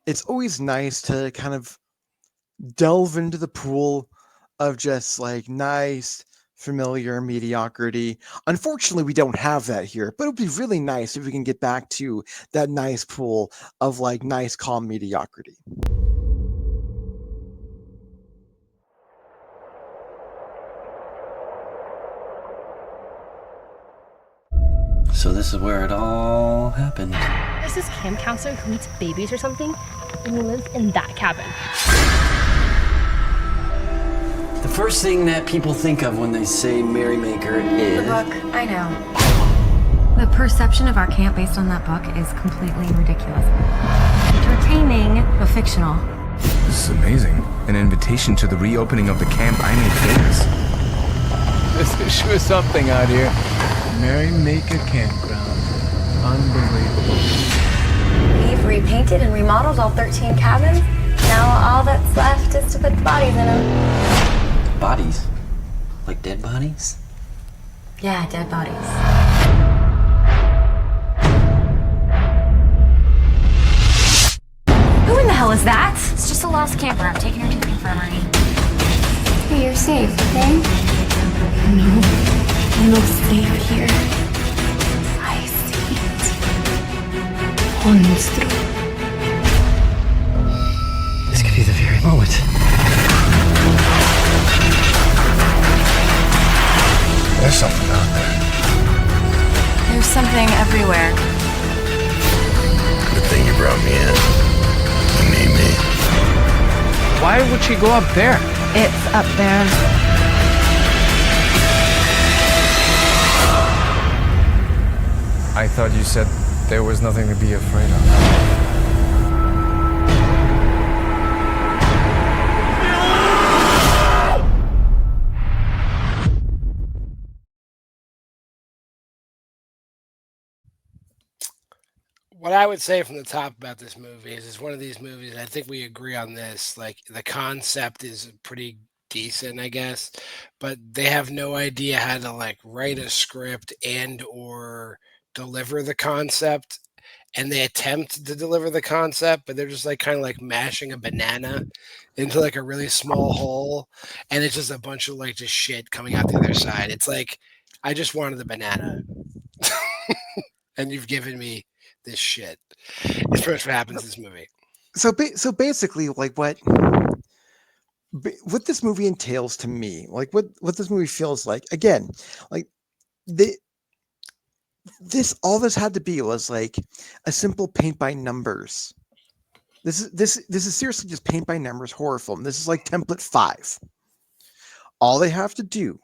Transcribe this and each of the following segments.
it's always nice to kind of delve into the pool of just like nice, familiar mediocrity. Unfortunately, we don't have that here, but it would be really nice if we can get back to that nice pool of like nice, calm mediocrity. So this is where it all happened. There's this camp counselor who eats babies or something, and he lives in that cabin. The first thing that people think of when they say Merrymaker is... The book, I know. The perception of our camp based on that book is completely ridiculous. Entertaining, but fictional. This is amazing. An invitation to the reopening of the camp I made famous. This is sure something out here. Merrymaker campground. Unbelievable. We've repainted and remodeled all 13 cabins. Now all that's left is to put the bodies in them. Bodies? Like dead bodies? Yeah, dead bodies. Who in the hell is that? It's just a lost camper. I'm taking her to the infirmary. Hey, you're safe, okay? No safe here. I see it. Monstro. This could be the very moment. There's something out there. There's something everywhere. Good thing you brought me in. You need me. Why would she go up there? It's up there. I thought you said there was nothing to be afraid of. What I would say from the top about this movie is it's one of these movies, and I think we agree on this, like the concept is pretty decent, I guess, but they have no idea how to like write a script and or deliver the concept, and they attempt to deliver the concept, but they're just like kind of like mashing a banana into like a really small hole, and it's just a bunch of like just shit coming out the other side. It's like I just wanted the banana. And you've given me this shit. It's pretty much what happens in this movie. So basically, like what this movie entails to me, like what this movie feels like. Again, like all this had to be was like a simple paint by numbers. This is seriously just paint by numbers horror film. This is like template 5. All they have to do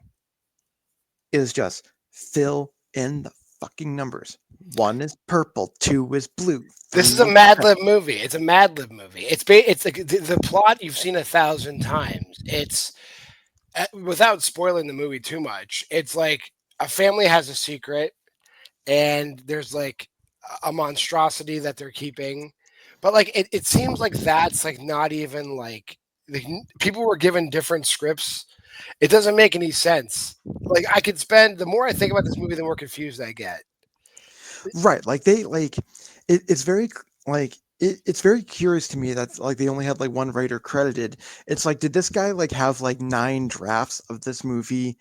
is just fill in the fucking numbers. 1 is purple, 2 is blue. This is a Mad Lib movie. It's a Mad Lib movie. It's like the plot you've seen 1,000 times. It's without spoiling the movie too much. It's like a family has a secret, and there's like a monstrosity that they're keeping, but like it seems like that's like not even like people were given different scripts. It doesn't make any sense. Like I could spend the more I think about this movie, the more confused I get. Right, like they like it's very like it's very curious to me that like they only had like one writer credited. It's like, did this guy like have like 9 drafts of this movie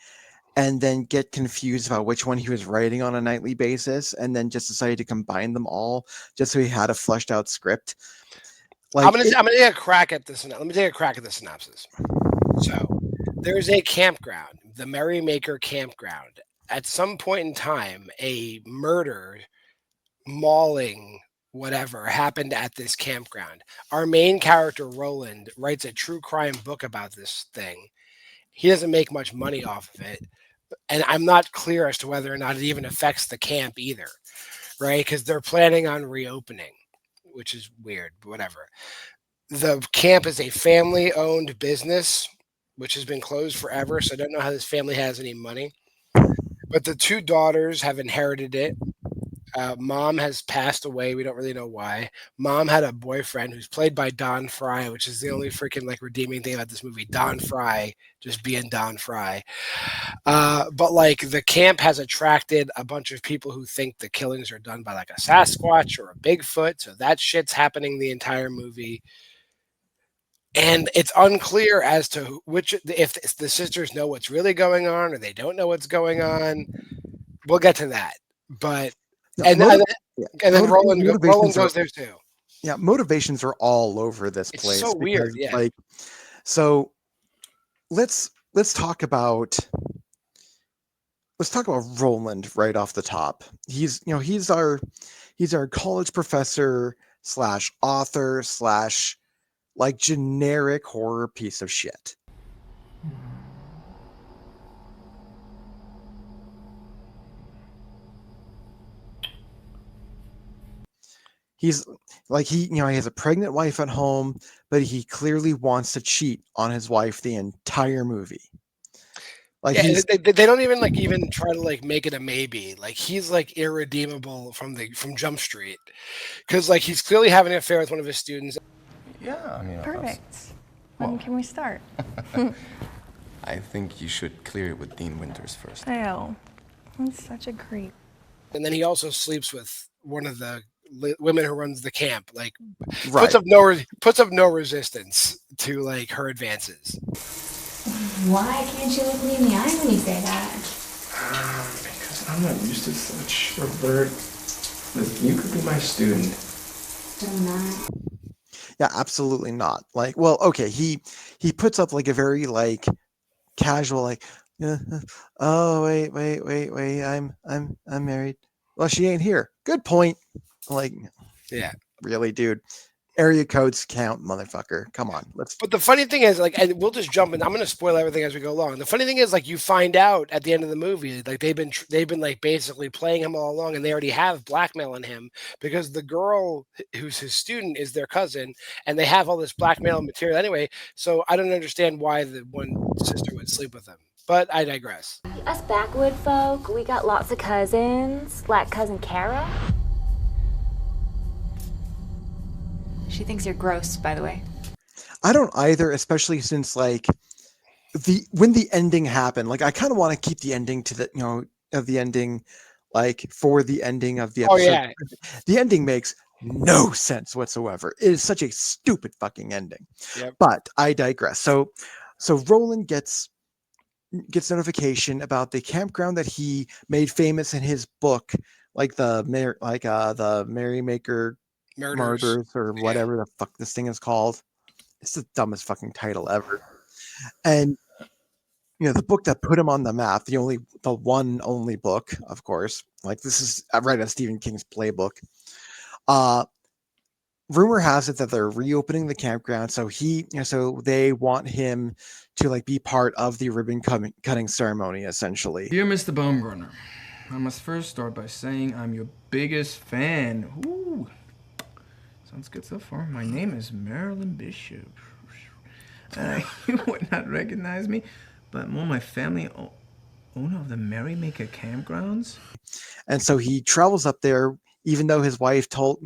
and then get confused about which one he was writing on a nightly basis, and then just decided to combine them all just so he had a fleshed out script? Like I'm gonna take a crack at this. Let me take a crack at the synopsis. So there's a campground, the Merrymaker campground. At some point in time, a murder, mauling, whatever happened at this campground. Our main character, Roland, writes a true crime book about this thing. He doesn't make much money off of it. And I'm not clear as to whether or not it even affects the camp either, right? Because they're planning on reopening, which is weird, but whatever. The camp is a family-owned business, which has been closed forever, so I don't know how this family has any money. But the 2 daughters have inherited it. Mom has passed away. We don't really know why. Mom had a boyfriend who's played by Don Fry, which is the only freaking like redeeming thing about this movie. Don Fry just being Don Fry. But like the camp has attracted a bunch of people who think the killings are done by like a Sasquatch or a Bigfoot. So that shit's happening the entire movie. And it's unclear as to which if the sisters know what's really going on or they don't know what's going on. We'll get to that. But and then Roland goes there too. Yeah, motivations are all over this It's place. so weird. Yeah. Like, so let's talk about Roland right off the top. He's our college professor / author / like generic horror piece of shit. He's like, he has a pregnant wife at home, but he clearly wants to cheat on his wife the entire movie. Like, yeah, they don't even try to like make it a maybe. Like he's like irredeemable from Jump Street, because like he's clearly having an affair with one of his students. Yeah, I mean, Perfect. When can we start? I think you should clear it with Dean Winters first. Ew. He's such a creep. And then he also sleeps with one of the women who runs the camp. Like right. puts up no resistance to like her advances. Why can't you look me in the eye when you say that? Because I'm not used to such. Robert, you could be my student. I'm not. Yeah, absolutely not. Like, well, okay, he puts up like a very like casual like, oh wait, I'm married. Well, she ain't here. Good point. Like, yeah, really, dude. Area codes count, motherfucker. Come on, let's. But the funny thing is, like, and we'll just jump in. I'm going to spoil everything as we go along. The funny thing is, like, you find out at the end of the movie, like they've been like basically playing him all along, and they already have blackmailing him because the girl who's his student is their cousin, and they have all this blackmail material anyway. So I don't understand why the one sister would sleep with him. But I digress. Us backwood folk, we got lots of cousins. Like cousin Kara. She thinks you're gross, by the way. I don't either, especially since like when the ending happened, like I kind of want to keep the ending to the of the ending, like for the ending of the episode. Oh yeah, the ending makes no sense whatsoever. It is such a stupid fucking ending. Yep. But I digress. So Roland gets notification about the campground that he made famous in his book, like the Merrymaker Murders or whatever the fuck this thing is called. It's the dumbest fucking title ever. And the book that put him on the map, the one only book, of course. Like, this is right out of Stephen King's playbook. Rumor has it that they're reopening the campground, so so they want him to like be part of the ribbon cutting ceremony, essentially. Dear Mr. Baumgartner, I must first start by saying I'm your biggest fan. Ooh. Sounds good so far. My name is Marilyn Bishop. You would not recognize me, but I'm my family owner of the Merrymaker campgrounds. And so he travels up there, even though his wife told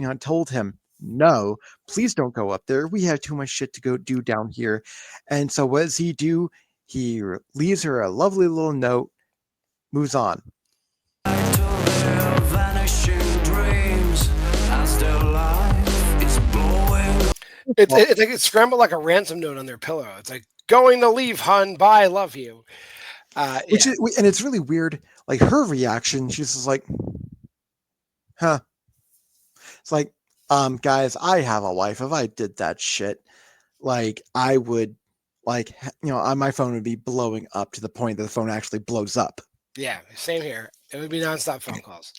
him, no, please don't go up there. We have too much shit to go do down here. And so what does he do? He leaves her a lovely little note, moves on. It's like it's scrambled like a ransom note on their pillow. It's like, going to leave, hun. Bye, love you. And it's really weird. Like her reaction, she's just like, huh. It's like, guys, I have a wife. If I did that shit, like I would, like, my phone would be blowing up to the point that the phone actually blows up. Yeah, same here. It would be nonstop phone calls.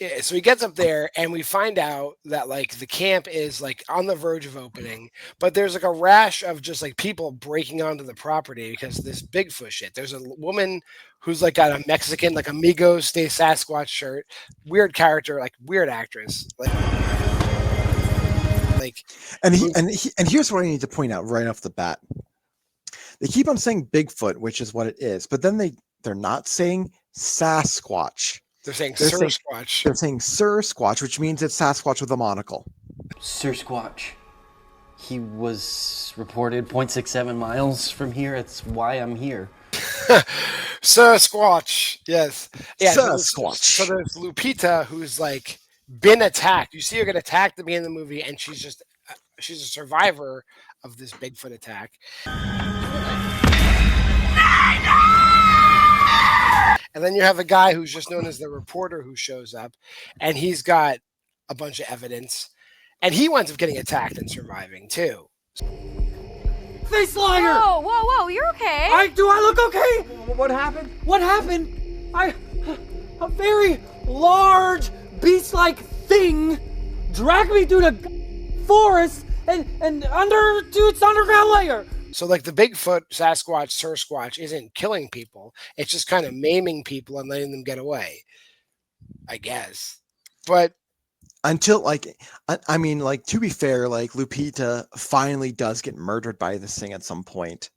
Yeah, so he gets up there and we find out that like the camp is like on the verge of opening, but there's like a rash of just like people breaking onto the property because this Bigfoot shit. There's a woman who's like got a Mexican, like Amigos Stay Sasquatch shirt, weird character, like weird actress. And here's what I need to point out right off the bat. They keep on saying Bigfoot, which is what it is, but then they're not saying Sasquatch. They're saying They're saying, Sirsquatch. they're saying Sirsquatch, which means it's Sasquatch with a monocle. Sirsquatch. He was reported 0.67 miles from here. That's why I'm here. Sirsquatch. Yes. Yeah. Sirsquatch. So there's Lupita, who's like been attacked. You see her get attacked at the beginning of the movie, and she's a survivor of this Bigfoot attack. And then you have a guy who's just known as the reporter who shows up, and he's got a bunch of evidence, and he winds up getting attacked and surviving too. Face liar! Whoa, whoa, whoa, you're okay. Do I look okay? What happened? What happened? A very large beast-like thing dragged me through the forest and under to its underground layer. So like the Bigfoot, Sasquatch, Sirsquatch isn't killing people. It's just kind of maiming people and letting them get away, I guess. But until like, I mean, like, to be fair, like Lupita finally does get murdered by this thing at some point.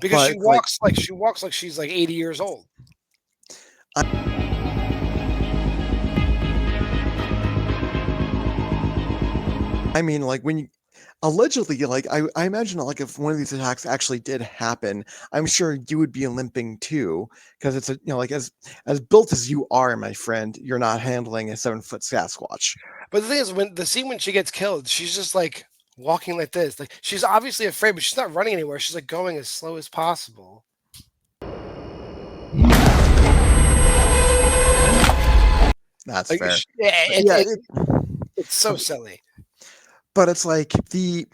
Because but, she walks like she's like 80 years old. I mean, like when you allegedly, like I imagine, like if one of these attacks actually did happen, I'm sure you would be limping too, because it's like as built as you are, my friend, you're not handling a 7-foot Sasquatch. But the thing is, when she gets killed, she's just like walking like this. Like she's obviously afraid, but she's not running anywhere. She's like going as slow as possible. That's like, fair. It's so silly. But it's like the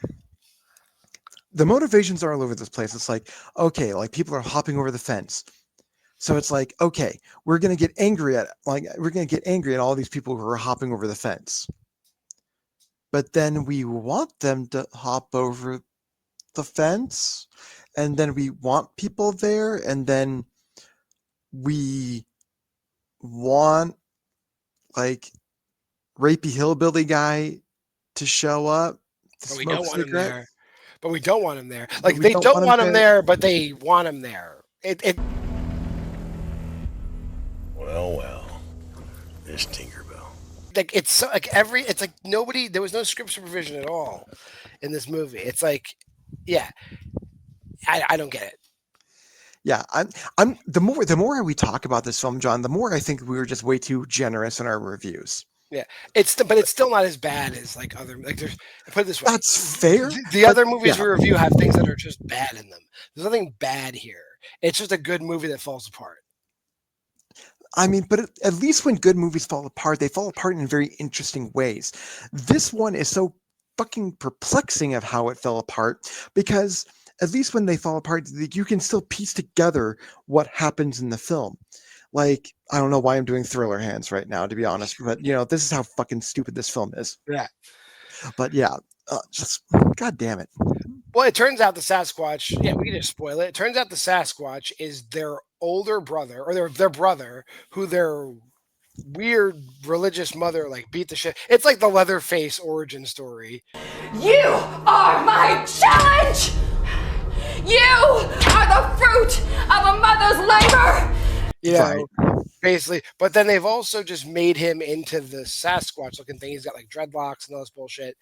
motivations are all over this place. It's like, okay, like people are hopping over the fence. So it's like, okay, we're gonna get angry at all these people who are hopping over the fence. But then we want them to hop over the fence, and then we want people there, and then we want like rapey hillbilly guy to show up. But we don't want him there. But we don't want him there. Like they don't want him there, but they want him there. Well, this Tinkerbell. Like it's so, like it's like nobody. There was no script supervision at all in this movie. It's like, yeah, I don't get it. Yeah, I'm the more we talk about this film, John, the more I think we were just way too generous in our reviews. Yeah, but it's still not as bad as like other there's. Put it this way, that's fair. The other movies we review have things that are just bad in them. There's nothing bad here. It's just a good movie that falls apart. I mean, but at least when good movies fall apart, they fall apart in very interesting ways. This one is so fucking perplexing of how it fell apart, because at least when they fall apart, you can still piece together what happens in the film. Like, I don't know why I'm doing thriller hands right now, to be honest, but this is how fucking stupid this film is. Yeah. But yeah, just god damn it. Well, it turns out the Sasquatch, yeah, we can just spoil it. It turns out the Sasquatch is their older brother, or their brother, who their weird religious mother like beat the shit. It's like the Leatherface origin story. You are my challenge! You are the fruit of a mother's labor! Basically. But then they've also just made him into the Sasquatch looking thing. He's got like dreadlocks and all this bullshit.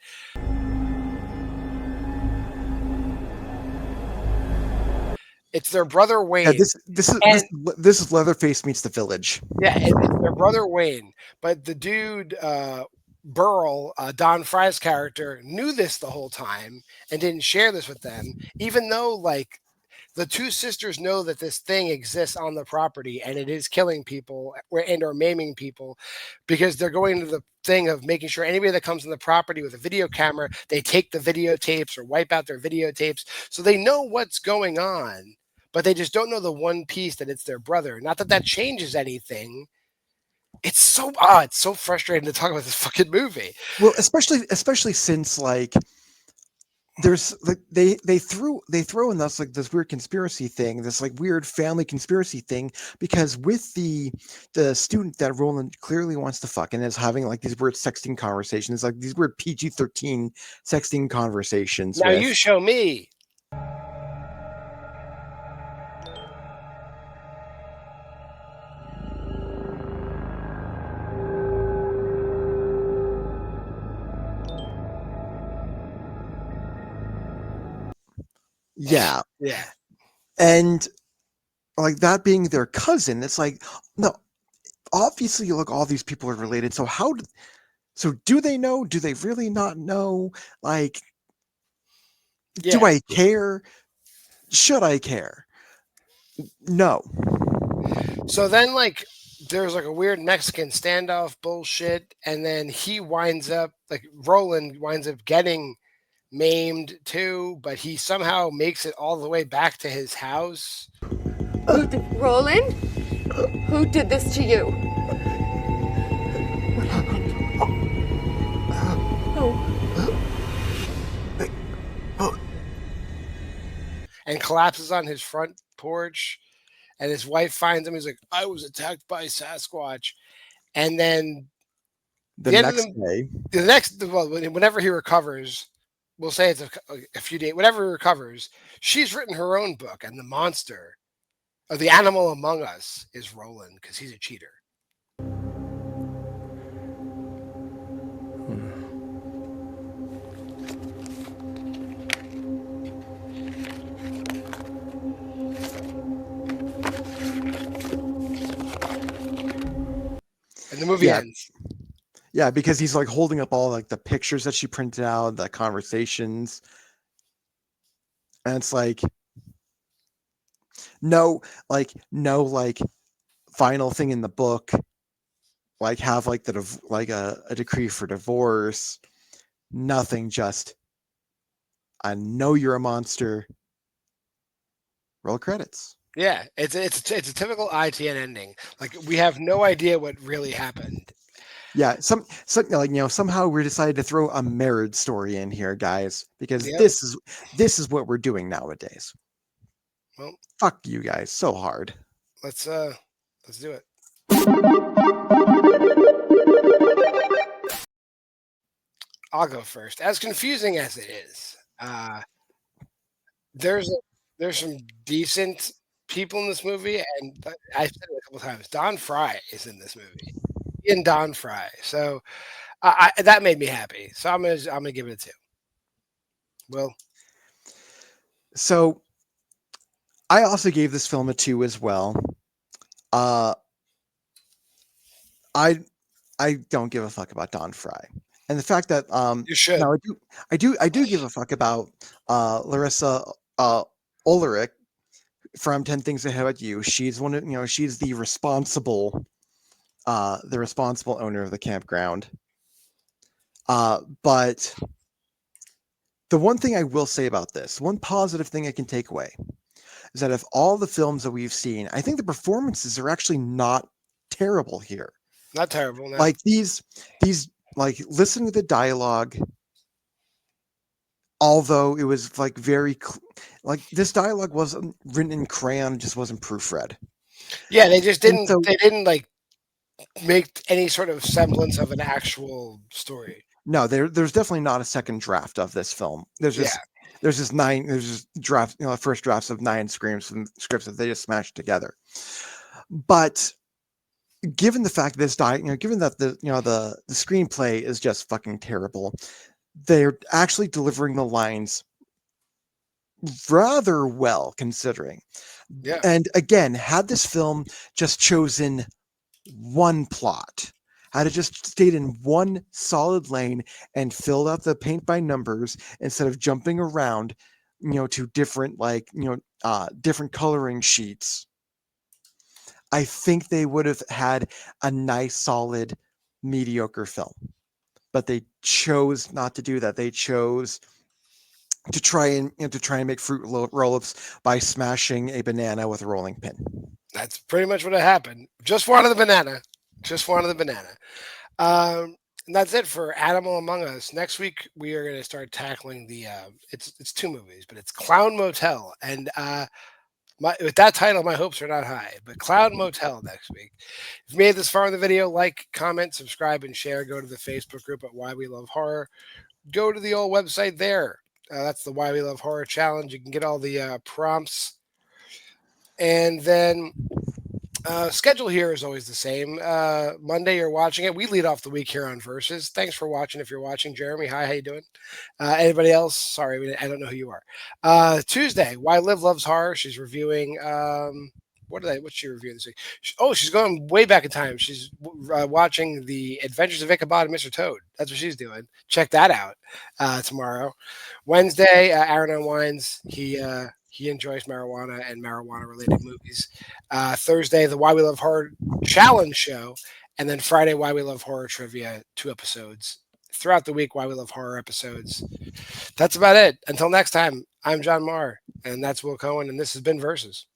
It's their brother Wayne. Yeah, this is Leatherface meets the Village. Yeah, it's their brother Wayne. But the dude, Burl, Don Fry's character, knew this the whole time and didn't share this with them, even though like the two sisters know that this thing exists on the property and it is killing people and or maiming people, because they're going to the thing of making sure anybody that comes on the property with a video camera, they take the videotapes or wipe out their videotapes. So they know what's going on, but they just don't know the one piece that it's their brother. Not that that changes anything. It's so frustrating to talk about this fucking movie. Well, especially since like there's like they throw in this weird conspiracy thing, this like weird family conspiracy thing, because with the student that Roland clearly wants to fuck and is having like these weird sexting conversations, like these weird PG-13 sexting conversations. Now you show me. Yeah. Yeah. And like that being their cousin, it's like, no, obviously, look, all these people are related. So so do they know? Do they really not know? Like, do I care? Should I care? No. So then, like, there's like a weird Mexican standoff bullshit, and then he winds up, like, Roland winds up getting maimed too, but he somehow makes it all the way back to his house. Roland? Who did this to you? And collapses on his front porch, and his wife finds him. He's like, I was attacked by Sasquatch. And then The next day, whenever he recovers, we'll say it's a few days, whenever he recovers, she's written her own book, and the monster, or the animal among us, is Roland, because he's a cheater. And the movie ends. Yeah, because he's like holding up all like the pictures that she printed out, the conversations. And it's like no final thing in the book, like have like a decree for divorce. Nothing, just I know you're a monster. Roll credits. Yeah, it's a typical ITN ending. Like, we have no idea what really happened. Yeah, somehow we decided to throw a marriage story in here, guys, because Yep. this is what we're doing nowadays. Well, fuck you guys so hard. Let's do it. I'll go first. As confusing as it is, there's some decent people in this movie, and I said it a couple times. Don Fry is in this movie, and Don Fry. So that made me happy. So I'm gonna give it a 2. Will. So I also gave this film a 2 as well. I don't give a fuck about Don Fry, and the fact that you should. No, I do give a fuck about Larissa Ulrich from 10 Things I Hate About You. She's she's the responsible owner of the campground. But the one thing I will say about this, one positive thing I can take away, is that of all the films that we've seen, I think the performances are actually not terrible here. Not terrible. No. Like these like listening to the dialogue, although it was like very like this dialogue wasn't written in crayon, just wasn't proofread. Yeah, they just didn't. They didn't like make any sort of semblance of an actual story. No, there's definitely not a second draft of this film. There's just first drafts of 9 scripts that they just smashed together. But given the fact that given that the screenplay is just fucking terrible, they're actually delivering the lines rather well, considering. Yeah. And again, had this film just chosen one plot, had it just stayed in one solid lane and filled out the paint by numbers instead of jumping around, to different different coloring sheets, I think they would have had a nice, solid, mediocre film. But they chose not to do that. They chose to try and make fruit roll-ups by smashing a banana with a rolling pin. That's pretty much what happened. Just wanted the banana. And that's it for Animal Among Us. Next week we are going to start tackling the it's 2 movies, but it's Clown Motel, and with that title, my hopes are not high. But Clown Motel next week. If you made this far in the video, like, comment, subscribe, and share. Go to the Facebook group at Why We Love Horror. Go to the old website there. That's the Why We Love Horror Challenge. You can get all the prompts. And then Schedule here is always the same. Monday, you're watching it. We lead off the week here on Versus. Thanks for watching. If you're watching, Jeremy, hi, how you doing? Anybody else? Sorry, I don't know who you are. Tuesday, Why Live Loves Horror. She's reviewing. What's she reviewing this week? She's going way back in time. She's watching the Adventures of Ichabod and Mr. Toad. That's what she's doing. Check that out tomorrow. Wednesday, Aaron unwinds. He enjoys marijuana and marijuana-related movies. Thursday, the Why We Love Horror Challenge Show. And then Friday, Why We Love Horror Trivia, 2 episodes. Throughout the week, Why We Love Horror episodes. That's about it. Until next time, I'm John Marr, and that's Will Cohen, and this has been Versus.